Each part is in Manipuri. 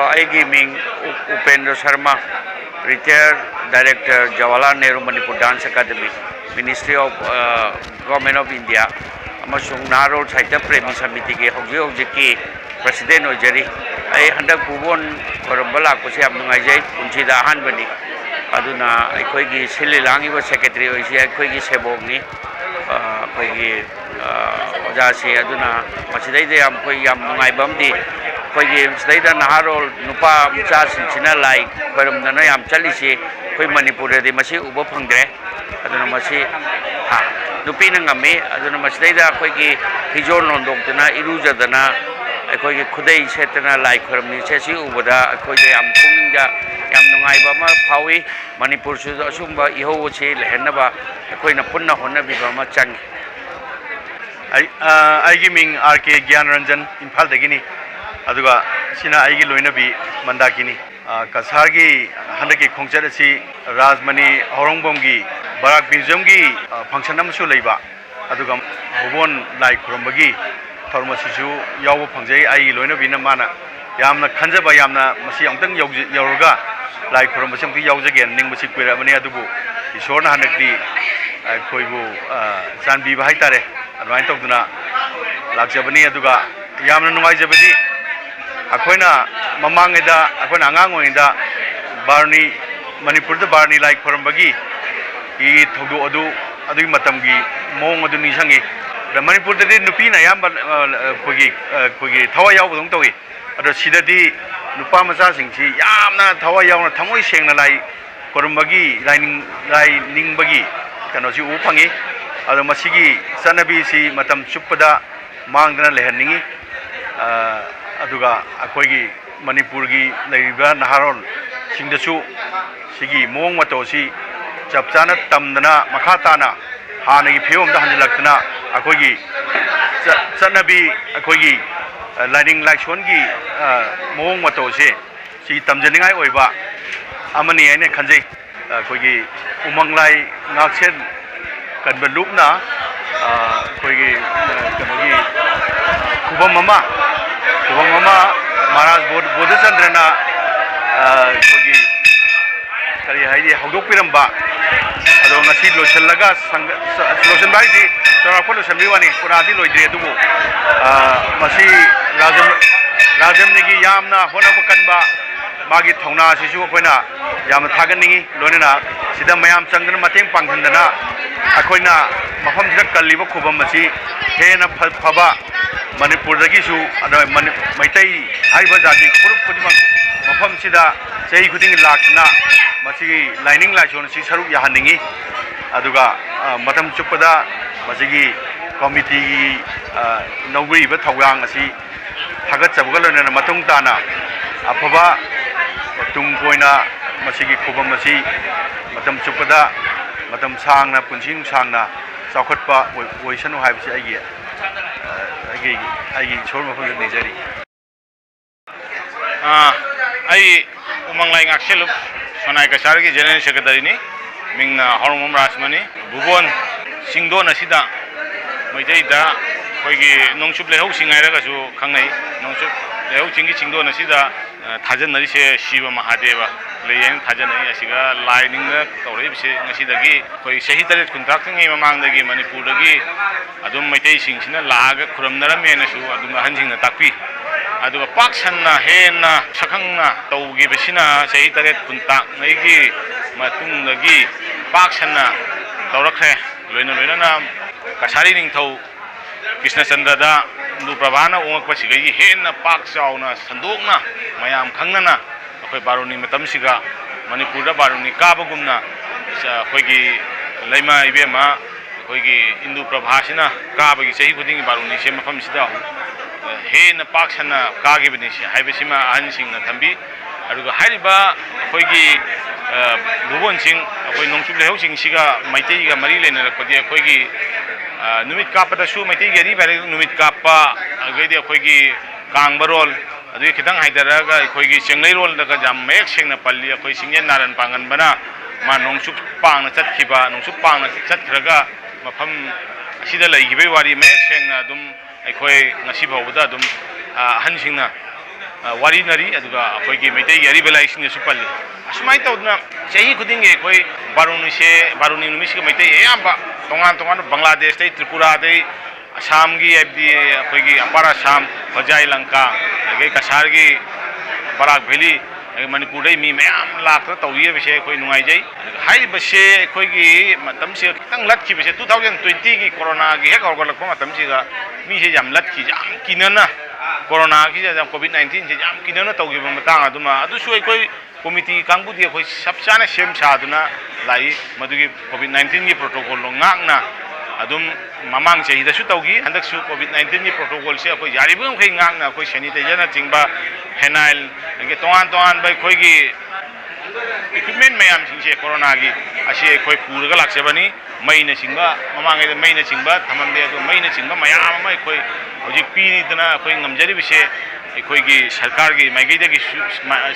ꯑꯩꯒꯤ ꯃꯤꯡ Upendra Sharma, retired director Jawaharlal Nehru Manipur dance academy, ministry of government of India ꯑꯃꯁꯨꯡ ꯅꯍꯥꯔꯣꯜ ꯁꯥꯍꯤꯇ꯭ꯌ ꯄ꯭ꯔꯦꯃꯤ ꯁꯃꯤꯇꯤꯒꯤ ꯍꯧꯖꯤꯛꯀꯤ ꯄ꯭ꯔꯁꯤꯗꯦꯟ ꯑꯣꯏꯖꯔꯤ꯫ ꯑꯩ ꯍꯟꯗꯛ ꯚꯨꯕꯣꯟ ꯈꯣꯏꯔꯝꯕ ꯂꯥꯛꯄꯁꯦ ꯌꯥꯝ ꯅꯨꯡꯉꯥꯏꯖꯩ, ꯄꯨꯟꯁꯤꯗ ꯑꯍꯥꯟꯕꯅꯤ꯫ ꯑꯗꯨꯅ ꯑꯩꯈꯣꯏꯒꯤ ꯁꯤꯜꯂꯤ ꯂꯥꯡꯉꯤꯕ ꯁꯦꯀ꯭ꯔꯦꯇꯔꯤ ꯑꯣꯏꯁꯤ ꯑꯩꯈꯣꯏꯒꯤ ꯁꯦꯕꯣꯛꯅꯤ, ꯑꯩꯈꯣꯏꯒꯤ ꯑꯣꯖꯥꯁꯤ꯫ ꯑꯗꯨꯅ ꯃꯁꯤꯗꯩꯗ ꯌꯥꯝ ꯅꯨꯡꯉꯥꯏꯕ ꯑꯃꯗꯤ ꯑꯩꯈꯣꯏꯒꯤ ꯁꯤꯗꯩꯗ ꯅꯍꯥꯔꯣꯜ ꯅꯨꯄꯥ ꯃꯆꯥꯁꯤꯡꯁꯤꯅ ꯂꯥꯏ ꯈꯣꯏꯔꯝꯗꯅ ꯌꯥꯝ ꯆꯠꯂꯤꯁꯤ ꯑꯩꯈꯣꯏ ꯃꯅꯤꯄꯨꯔꯗꯗꯤ ꯃꯁꯤ ꯎꯕ ꯐꯪꯗ꯭ꯔꯦ꯫ ꯑꯗꯨꯅ ꯃꯁꯤ ꯅꯨꯄꯤꯅ ꯉꯝꯃꯤ꯫ ꯑꯗꯨꯅ ꯃꯁꯤꯗꯩꯗ ꯑꯩꯈꯣꯏꯒꯤ ꯐꯤꯖꯣꯜ ꯂꯣꯟꯗꯣꯛꯇꯅ ꯏꯔꯨꯖꯗꯅ ꯑꯩꯈꯣꯏꯒꯤ ꯈꯨꯗꯩ ꯁꯦꯠꯇꯅ ꯂꯥꯏ ꯈꯣꯏꯔꯝꯃꯤꯁꯦ ꯁꯤ ꯎꯕꯗ ꯑꯩꯈꯣꯏꯗ ꯌꯥꯝ ꯄꯨꯛꯅꯤꯡꯗ ꯌꯥꯝ ꯅꯨꯡꯉꯥꯏꯕ ꯑꯃ ꯐꯥꯎꯏ꯫ ꯃꯅꯤꯄꯨꯔꯁꯤꯗ ꯑꯁꯨꯝꯕ ꯏꯍꯧ ꯑꯁꯤ ꯂꯩꯍꯟꯅꯕ ꯑꯩꯈꯣꯏꯅ ꯄꯨꯟꯅ ꯍꯣꯠꯅꯕꯤꯕ ꯑꯃ ꯆꯪꯏ꯫ ꯑꯩꯒꯤ ꯃꯤꯡ R.K. ꯒ꯭ꯌꯥꯟꯔꯟꯖꯟ, ꯏꯝꯐꯥꯜꯗꯒꯤꯅꯤ꯫ ꯑꯗꯨꯒ ꯁꯤꯅ ꯑꯩꯒꯤ ꯂꯣꯏꯅꯕꯤ ꯃꯟꯗꯥꯀꯤꯅꯤ꯫ ꯀꯁꯥꯔꯒꯤ ꯍꯟꯗꯛꯀꯤ ꯈꯣꯡꯆꯠ ꯑꯁꯤ ꯔꯥꯖꯃꯅꯤ ꯍꯧꯔꯣꯡꯕꯝꯒꯤ ꯕꯔꯥꯛ ꯃ꯭ꯌꯨꯖꯤꯌꯝꯒꯤ ꯐꯪꯁꯟ ꯑꯃꯁꯨ ꯂꯩꯕ, ꯑꯗꯨꯒ ꯚꯨꯕꯣꯟ ꯂꯥꯏ ꯈꯨꯔꯨꯝꯕꯒꯤ ꯊꯧꯔꯝ ꯑꯁꯤꯁꯨ ꯌꯥꯎꯕ ꯐꯪꯖꯩ꯫ ꯑꯩꯒꯤ ꯂꯣꯏꯅꯕꯤꯅ ꯃꯥꯅ ꯌꯥꯝꯅ ꯈꯟꯖꯕ, ꯌꯥꯝꯅ ꯃꯁꯤ ꯑꯃꯨꯛꯇꯪ ꯌꯧꯔꯒ ꯂꯥꯏ ꯈꯨꯔꯨꯝꯕꯁꯤ ꯑꯃꯨꯛꯇꯪ ꯌꯥꯎꯖꯒꯦꯅ ꯅꯤꯡꯕꯁꯤ ꯀꯨꯏꯔꯛꯑꯕꯅꯤ, ꯑꯗꯨꯕꯨ ꯏꯁꯣꯔꯅ ꯍꯟꯗꯛꯇꯤ ꯑꯩꯈꯣꯏꯕꯨ ꯆꯥꯟꯕꯤꯕ ꯍꯥꯏꯇꯥꯔꯦ, ꯑꯗꯨꯃꯥꯏꯅ ꯇꯧꯗꯨꯅ ꯂꯥꯛꯆꯕꯅꯤ꯫ ꯑꯗꯨꯒ ꯌꯥꯝꯅ ꯅꯨꯡꯉꯥꯏꯖꯕꯗꯤ ꯑꯩꯈꯣꯏꯅ ꯃꯃꯥꯡꯉꯩꯗ ꯑꯩꯈꯣꯏꯅ ꯑꯉꯥꯡ ꯑꯣꯏꯔꯤꯉꯩꯗ ꯃꯅꯤꯄꯨꯔꯗ ꯕꯥꯔꯨꯅꯤ ꯂꯥꯏ ꯈꯣꯏꯔꯝꯕꯒꯤ ꯊꯧꯗꯣꯛ ꯑꯗꯨꯒꯤ ꯃꯇꯝꯒꯤ ꯃꯑꯣꯡ ꯑꯗꯨ ꯅꯤꯡꯁꯤꯡꯉꯤ꯫ ꯃꯅꯤꯄꯨꯔꯗꯗꯤ ꯅꯨꯄꯤꯅ ꯑꯌꯥꯝꯕ ꯑꯩꯈꯣꯏꯒꯤ ꯊꯋꯥꯏ ꯌꯥꯎꯕꯗꯧꯅ ꯇꯧꯏ, ꯑꯗꯣ ꯁꯤꯗꯗꯤ ꯅꯨꯄꯥ ꯃꯆꯥꯁꯤꯡꯁꯤ ꯌꯥꯝꯅ ꯊꯋꯥꯏ ꯌꯥꯎꯅ ꯊꯃꯣꯏ ꯁꯦꯡꯅ ꯂꯥꯏ ꯈꯣꯏꯔꯝꯕꯒꯤ ꯂꯥꯏ ꯅꯤꯡꯕꯒꯤ ꯀꯩꯅꯣꯁꯤ ꯎꯕ ꯐꯪꯉꯤ꯫ ꯑꯗꯣ ꯃꯁꯤꯒꯤ ꯆꯠꯅꯕꯤꯁꯤ ꯃꯇꯝ ꯆꯨꯞꯄꯗ ꯃꯥꯡꯗꯅ ꯂꯩꯍꯟꯅꯤꯡꯉꯤ꯫ ꯑꯗꯨꯒ ꯑꯩꯈꯣꯏꯒꯤ ꯃꯅꯤꯄꯨꯔꯒꯤ ꯂꯩꯔꯤꯕ ꯅꯍꯥꯔꯣꯜꯁꯤꯡꯗꯁꯨ ꯁꯤꯒꯤ ꯃꯑꯣꯡ ꯃꯇꯧ ꯑꯁꯤ ꯆꯞ ꯆꯥꯅ ꯇꯝꯗꯅ ꯃꯈꯥ ꯇꯥꯅ ꯍꯥꯟꯅꯒꯤ ꯐꯤꯕꯝꯗ ꯍꯟꯖꯤꯜꯂꯛꯇꯅ ꯑꯩꯈꯣꯏꯒꯤ ꯆꯠꯅꯕꯤ, ꯑꯩꯈꯣꯏꯒꯤ ꯂꯥꯏꯅꯤꯡ ꯂꯥꯏꯁꯣꯟꯒꯤ ꯃꯑꯣꯡ ꯃꯇꯧ ꯑꯁꯤ ꯁꯤ ꯇꯝꯖꯅꯤꯡꯉꯥꯏ ꯑꯣꯏꯕ ꯑꯃꯅꯤ ꯍꯥꯏꯅ ꯈꯟꯖꯩ꯫ ꯑꯩꯈꯣꯏꯒꯤ ꯎꯃꯪ ꯂꯥꯏ ꯉꯥꯛꯁꯦꯟ ꯀꯟꯕ ꯂꯨꯞꯅ ꯑꯩꯈꯣꯏꯒꯤ ꯀꯩꯅꯣꯒꯤ ꯈꯨꯕꯝ ꯑꯃ ꯃꯍꯥꯔꯥꯖ ꯕꯣꯙꯆꯟꯗ꯭ꯔꯅ ꯑꯩꯈꯣꯏꯒꯤ ꯀꯔꯤ ꯍꯥꯏꯅꯤ ꯍꯧꯗꯣꯛꯄꯤꯔꯝꯕ, ꯑꯗꯣ ꯉꯁꯤ ꯂꯣꯏꯁꯤꯜꯂꯒ ꯂꯣꯏꯁꯤꯟꯕ ꯍꯥꯏꯁꯤ ꯆꯥꯎꯔꯥꯛꯄ ꯂꯣꯏꯁꯤꯟꯕꯒꯤ ꯋꯥꯅꯤ, ꯄꯨꯔꯥꯗꯤ ꯂꯣꯏꯗ꯭ꯔꯤ꯫ ꯑꯗꯨꯕꯨ ꯃꯁꯤ ꯔꯥꯖꯝꯅꯤꯒꯤ ꯌꯥꯝꯅ ꯍꯣꯠꯅꯕ ꯀꯟꯕ ꯃꯥꯒꯤ ꯊꯧꯅꯥ ꯑꯁꯤꯁꯨ ꯑꯩꯈꯣꯏꯅ ꯌꯥꯝꯅ ꯊꯥꯒꯠꯅꯤꯡꯉꯤ꯫ ꯂꯣꯏꯅꯅ ꯁꯤꯗ ꯃꯌꯥꯝ ꯆꯪꯗꯅ ꯃꯇꯦꯡ ꯄꯥꯡꯁꯤꯟꯗꯅ ꯑꯩꯈꯣꯏꯅ ꯃꯐꯝꯁꯤꯗ ꯀꯜꯂꯤꯕ ꯈꯨꯕꯝ ꯑꯁꯤ ꯍꯦꯟꯅ ꯐꯕ, ꯃꯅꯤꯄꯨꯔꯗꯒꯤꯁꯨ ꯃꯩꯇꯩ ꯍꯥꯏꯔꯤꯕ ꯖꯥꯇꯤ ꯐꯨꯔꯨꯞ ꯈꯨꯗꯤꯡꯃꯛ ꯃꯐꯝꯁꯤꯗ ꯆꯍꯤ ꯈꯨꯗꯤꯡꯒꯤ ꯂꯥꯛꯇꯨꯅ ꯃꯁꯤꯒꯤ ꯂꯥꯏꯅꯤꯡ ꯂꯥꯏꯁꯣꯟ ꯑꯁꯤ ꯁꯔꯨꯛ ꯌꯥꯍꯟꯅꯤꯡꯉꯤ꯫ ꯑꯗꯨꯒ ꯃꯇꯝ ꯆꯨꯞꯄꯗ ꯃꯁꯤꯒꯤ ꯀꯣꯃꯤꯇꯤꯒꯤ ꯂꯧꯕꯤꯔꯤꯕ ꯊꯧꯗꯥꯡ ꯑꯁꯤ ꯊꯥꯒꯠꯆꯕꯒ ꯂꯣꯏꯅꯅ ꯃꯇꯨꯡ ꯇꯥꯅ ꯑꯐꯕ ꯇꯨꯡ ꯀꯣꯏꯅ ꯃꯁꯤꯒꯤ ꯈꯨꯕꯝ ꯑꯁꯤ ꯃꯇꯝ ꯆꯨꯞꯄꯗ ꯃꯇꯝ ꯁꯥꯡꯅ ꯄꯨꯟꯁꯤ ꯅꯨꯡꯁꯥꯡꯅ ꯆꯥꯎꯈꯠꯄ ꯑꯣꯏꯁꯅꯨ ꯍꯥꯏꯕꯁꯤ ꯑꯩꯒꯤ ꯏꯁꯣꯔ ꯃꯐꯝꯗ ꯅꯤꯖꯔꯤ꯫ ꯑꯩ ꯎꯃꯪ ꯂꯥꯏ ꯉꯥꯛꯁꯦꯜꯂꯨꯞ ꯁꯣꯅꯥꯏ ꯀꯁꯥꯔꯒꯤ ꯖꯦꯅꯔꯦꯜ ꯁꯦꯀ꯭ꯔꯦꯇꯔꯤꯅꯤ, ꯃꯤꯡꯅ ꯍꯧꯔꯣꯡꯕꯝ ꯔꯥꯖꯃꯅꯤ꯫ ꯚꯨꯕꯣꯟ ꯆꯤꯡꯗꯣꯟ ꯑꯁꯤꯗ ꯃꯩꯇꯩꯗ ꯑꯩꯈꯣꯏꯒꯤ ꯅꯣꯡꯆꯨꯞ ꯂꯩꯍꯧꯆꯤꯡ ꯍꯥꯏꯔꯒꯁꯨ ꯈꯪꯅꯩ꯫ ꯅꯣꯡꯆꯨꯞ ꯂꯩꯍꯧꯆꯤꯡꯒꯤ ꯆꯤꯡꯗꯣꯟ ꯑꯁꯤꯗ ꯊꯥꯖꯅꯔꯤꯁꯦ ꯁꯤꯕ ꯃꯍꯥꯗꯦꯕ ꯂꯩ ꯍꯥꯏꯅ ꯊꯥꯖꯅꯩ꯫ ꯑꯁꯤꯒ ꯂꯥꯏ ꯅꯤꯡꯅ ꯇꯧꯔꯛꯏꯕꯁꯤ ꯉꯁꯤꯗꯒꯤ ꯑꯩꯈꯣꯏ ꯆꯍꯤ 8 ꯈꯨꯟꯇꯥꯛꯇ꯭ꯔꯤꯉꯩ ꯃꯃꯥꯡꯗꯒꯤ ꯃꯅꯤꯄꯨꯔꯗꯒꯤ ꯑꯗꯨꯝ ꯃꯩꯇꯩꯁꯤꯡꯁꯤꯅ ꯂꯥꯛꯑꯒ ꯈꯨꯔꯝꯅꯔꯝꯃꯦꯅꯁꯨ ꯑꯗꯨꯝ ꯑꯍꯟꯁꯤꯡꯅ ꯇꯥꯛꯄꯤ꯫ ꯑꯗꯨꯒ ꯄꯥꯛ ꯁꯟꯅ ꯍꯦꯟꯅ ꯁꯛꯈꯪꯅ ꯇꯧꯈꯤꯕꯁꯤꯅ ꯆꯍꯤ 8 ꯈꯨꯟꯇꯥꯛꯉꯩꯒꯤ ꯃꯇꯨꯡꯗꯒꯤ ꯄꯥꯛ ꯁꯟꯅ ꯇꯧꯔꯛꯈ꯭ꯔꯦ꯫ ꯂꯣꯏꯅꯅ ꯀꯁꯥꯔꯤ ꯅꯤꯡꯊꯧ ꯀ꯭ꯔꯤꯁꯅꯆꯟꯗ꯭ꯔꯗ ꯏꯟꯗꯨꯄ꯭ꯔꯚꯥꯅ ꯑꯣꯡꯉꯛꯄꯁꯤꯗꯒꯤ ꯍꯦꯟꯅ ꯄꯥꯛ ꯆꯥꯎꯅ ꯁꯟꯗꯣꯛꯅ ꯃꯌꯥꯝ ꯈꯪꯅꯅ ꯑꯩꯈꯣꯏ ꯕꯥꯔꯨꯅꯤ ꯃꯇꯝꯁꯤꯒ ꯃꯅꯤꯄꯨꯔꯗ ꯕꯥꯔꯨꯅꯤ ꯀꯥꯕꯒꯨꯝꯅ ꯑꯩꯈꯣꯏꯒꯤ ꯂꯩꯃ ꯏꯕꯦꯝꯃ ꯑꯩꯈꯣꯏꯒꯤ ꯏꯟꯗꯨꯄ꯭ꯔꯚꯥꯁꯤꯅ ꯀꯥꯕꯒꯤ ꯆꯍꯤ ꯈꯨꯗꯤꯡꯒꯤ ꯕꯥꯔꯨꯅꯤꯁꯦ ꯃꯐꯝꯁꯤꯗ ꯍꯦꯟꯅ ꯄꯥꯛ ꯁꯟꯅ ꯀꯥꯈꯤꯕꯅꯤ ꯍꯥꯏꯕꯁꯤꯃ ꯑꯍꯟꯁꯤꯡꯅ ꯊꯝꯕꯤ꯫ ꯑꯗꯨꯒ ꯍꯥꯏꯔꯤꯕ ꯑꯩꯈꯣꯏꯒꯤ ꯚꯨꯕꯣꯟ ꯆꯤꯡ ꯑꯩꯈꯣꯏ ꯅꯣꯡꯆꯨꯞ ꯂꯩꯍꯧꯆꯤꯡꯁꯤꯒ ꯃꯩꯇꯩꯒ ꯃꯔꯤ ꯂꯩꯅꯔꯛꯄꯗꯤ ꯑꯩꯈꯣꯏꯒꯤ ꯅꯨꯃꯤꯠ ꯀꯥꯞꯄꯗꯁꯨ ꯃꯩꯇꯩꯒꯤ ꯑꯔꯤꯕ ꯍꯥꯏꯔꯒ ꯅꯨꯃꯤꯠ ꯀꯥꯞꯄ, ꯑꯗꯒꯤꯗꯤ ꯑꯩꯈꯣꯏꯒꯤ ꯀꯥꯡꯕꯔꯣꯜ, ꯑꯗꯨꯒꯤ ꯈꯤꯇꯪ ꯍꯥꯏꯊꯔꯒ ꯑꯩꯈꯣꯏꯒꯤ ꯆꯤꯡꯂꯩꯔꯣꯜꯗꯒ ꯌꯥꯝ ꯃꯌꯦꯛ ꯁꯦꯡꯅ ꯄꯜꯂꯤ꯫ ꯑꯩꯈꯣꯏ ꯆꯤꯡꯖꯦꯟ ꯅꯥꯔꯟ ꯄꯥꯡꯒꯟꯕꯅ ꯃꯥ ꯅꯣꯡꯆꯨꯞ ꯄꯥꯡꯅ ꯆꯠꯈꯤꯕ, ꯅꯣꯡꯆꯨꯞ ꯄꯥꯡꯅ ꯆꯠꯈ꯭ꯔꯒ ꯃꯐꯝ ꯑꯁꯤꯗ ꯂꯩꯈꯤꯕꯒꯤ ꯋꯥꯔꯤ ꯃꯌꯦꯛ ꯁꯦꯡꯅ ꯑꯗꯨꯝ ꯑꯩꯈꯣꯏ ꯉꯁꯤ ꯐꯥꯎꯕꯗ ꯑꯗꯨꯝ ꯑꯍꯟꯁꯤꯡꯅ warinari aduga akhoi meitai gi ariba laising su palli asumai tawdna chahi khuding ge khoi baruni numisi meitai ayamba tongan Bangladesh tai Tripura tai Assam gi abdi akhoi gi apara Assam Hojai Lanka ge Kasar gi Barak Valley Manipur dai mi mayam lakta tawye bise khoi nungai jai hai base khoi gi matam se kitang lat ki bise 2020 gi corona gi hek horgolak matam si ga mi se jam lat ki jam kinana corona ki jam covid 19 se jam kinana tawgi ba matang aduma adu su khoi committee kangbu di khoi sabchana sem sa aduna lai madugi covid 19 gi protocol lo ngakna adum mamang se ida su tawgi handak su covid 19 gi protocol se khoi yari bum khoi ngakna khoi sanitizer na chingba phenyl ge tongan bai khoi gi equipment mayam singse corona gi asi khoi purga laksebani maina singba mamang ge maina singba thamam de adu maina singba mayam mai khoi hojik pi dana khoi ngamjari bise khoi gi sarkar gi maigi de gi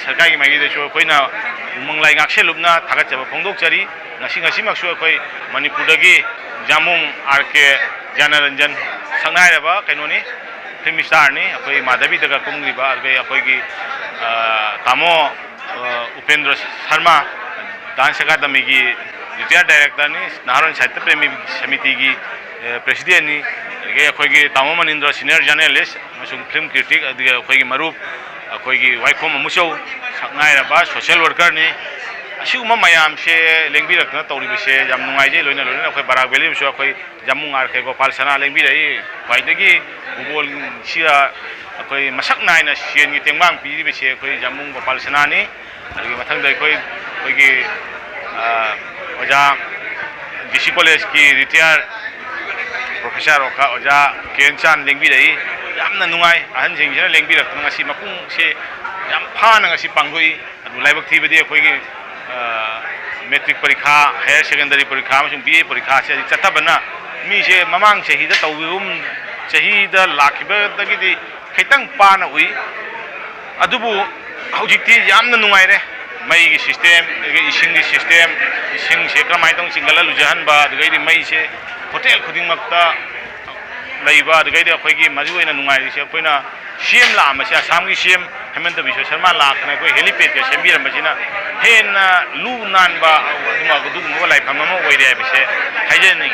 sarkar gi maigi de so khoi na umanglai ngakse lupna thagat chaba phongdok chari ngasi maksu khoi manipur da gi jamung rk janaranjan sangnai raba kainoni film star ni khoi madhavi daga kungri ba argai khoi gi tamo Upendra Sharma Dance Academy gi retired director ni Naharon Sahitya Premi Samiti gi president ni ge khoi gi tamo manindra senior journalist masung film critic adiga khoi gi marup khoi gi waikhom amusau sangnai raba social worker ni asiuma mayam se lengbi rakna tawri bise jam nungai je loina khoi Barak Valley so khoi jamung arke Gopal Sana lengbi rai khwaidagi bugol sira khoi masak naina sien gi tengbang pi bise khoi jamung Gopal Sana ni agi mathang dai khoi gi oja DC college ki retired professor oja Kenchan lengbi rai yamna nungai ahan jing jina lengbi rak ngasi mapung se yam phana ngasi panggoi adu laibak thibedi khoi gi metric parikha higher secondary parikha amsung BA parikha se chatabana mi se mamang chahi da tawum chahi da lakhiba dagidi khitang pana ui adubu hojikti yamna nungai re mai gi system ising gi system ising se kramai tong singala lujahan ba dagaidi mai se hotel khuding makta laiba dagaidi akhoi gi maju ina nungai se koina CM la ma se Assam gi CM Hemanta Biswa Sharma lakna koi helipad ke sembiram bajina hen lu nan ba duma gudu mo lai phamamo oire bise haije ni